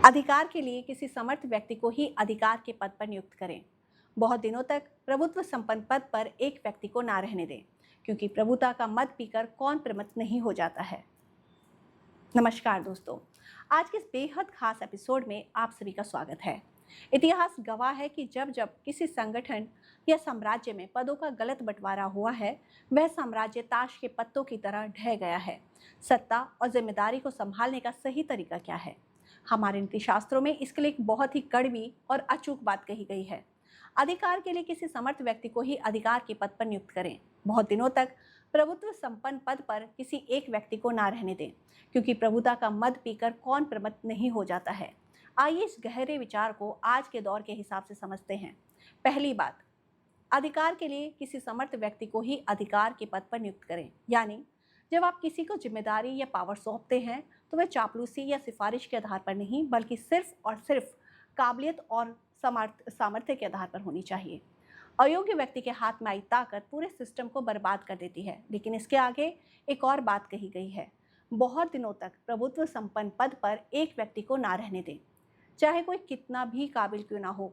अधिकार के लिए किसी समर्थ व्यक्ति को ही अधिकार के पद पर नियुक्त करें। बहुत दिनों तक प्रभुत्व संपन्न पद पर एक व्यक्ति को ना रहने दें, क्योंकि प्रभुता का मद पीकर कौन प्रमत्त नहीं हो जाता है। नमस्कार दोस्तों, आज के इस बेहद खास एपिसोड में आप सभी का स्वागत है। इतिहास गवाह है कि जब जब किसी संगठन या साम्राज्य में पदों का गलत बंटवारा हुआ है, वह साम्राज्य ताश के पत्तों की तरह ढह गया है। सत्ता और जिम्मेदारी को संभालने का सही तरीका क्या है? हमारे नीति शास्त्रों में इसके लिए एक बहुत ही कड़वी और अचूक बात कही गई है। अधिकार के लिए किसी समर्थ व्यक्ति को ही अधिकार के पद पर नियुक्त करें। बहुत दिनों तक प्रभुत्व संपन्न पद पर किसी एक व्यक्ति को ना रहने दें, क्योंकि प्रभुता का मद पीकर कौन प्रमत्त नहीं हो जाता है। आइए इस गहरे विचार को आज के दौर के हिसाब से समझते हैं। पहली बात, अधिकार के लिए किसी समर्थ व्यक्ति को ही अधिकार के पद पर नियुक्त करें। यानी जब आप किसी को जिम्मेदारी या पावर सौंपते हैं तो वह चापलूसी या सिफारिश के आधार पर नहीं, बल्कि सिर्फ और सिर्फ काबिलियत और सामर्थ्य के आधार पर होनी चाहिए। अयोग्य व्यक्ति के हाथ में आई ताकत पूरे सिस्टम को बर्बाद कर देती है। लेकिन इसके आगे एक और बात कही गई है, बहुत दिनों तक प्रभुत्व संपन्न पद पर एक व्यक्ति को ना रहने दें, चाहे कोई कितना भी काबिल क्यों ना हो।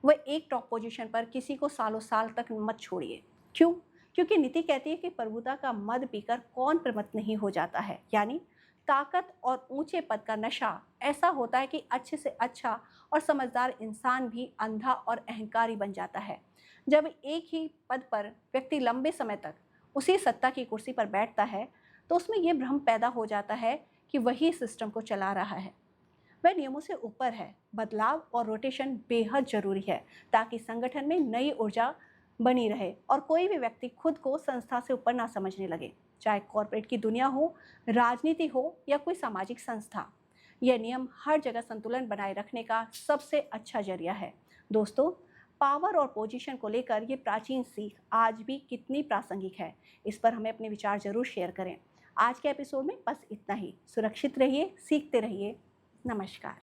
वह एक टॉप पोजीशन पर किसी को सालों साल तक मत छोड़िए। क्यों? क्योंकि नीति कहती है कि प्रभुता का मद पीकर कौन प्रमत्त नहीं हो जाता है। यानी ताकत और ऊंचे पद का नशा ऐसा होता है कि अच्छे से अच्छा और समझदार इंसान भी अंधा और अहंकारी बन जाता है। जब एक ही पद पर व्यक्ति लंबे समय तक उसी सत्ता की कुर्सी पर बैठता है तो उसमें यह भ्रम पैदा हो जाता है कि वही सिस्टम को चला रहा है। वह नियमों से ऊपर है। बदलाव और रोटेशन बेहद जरूरी है ताकि संगठन में नई ऊर्जा बनी रहे और कोई भी व्यक्ति खुद को संस्था से ऊपर ना समझने लगे, चाहे कॉर्पोरेट की दुनिया हो, राजनीति हो या कोई सामाजिक संस्था। यह नियम हर जगह संतुलन बनाए रखने का सबसे अच्छा जरिया है। दोस्तों, पावर और पोजीशन को लेकर ये प्राचीन सीख आज भी कितनी प्रासंगिक है, इस पर हमें अपने विचार जरूर शेयर करें। आज के एपिसोड में बस इतना ही। सुरक्षित रहिए, सीखते रहिए। नमस्कार।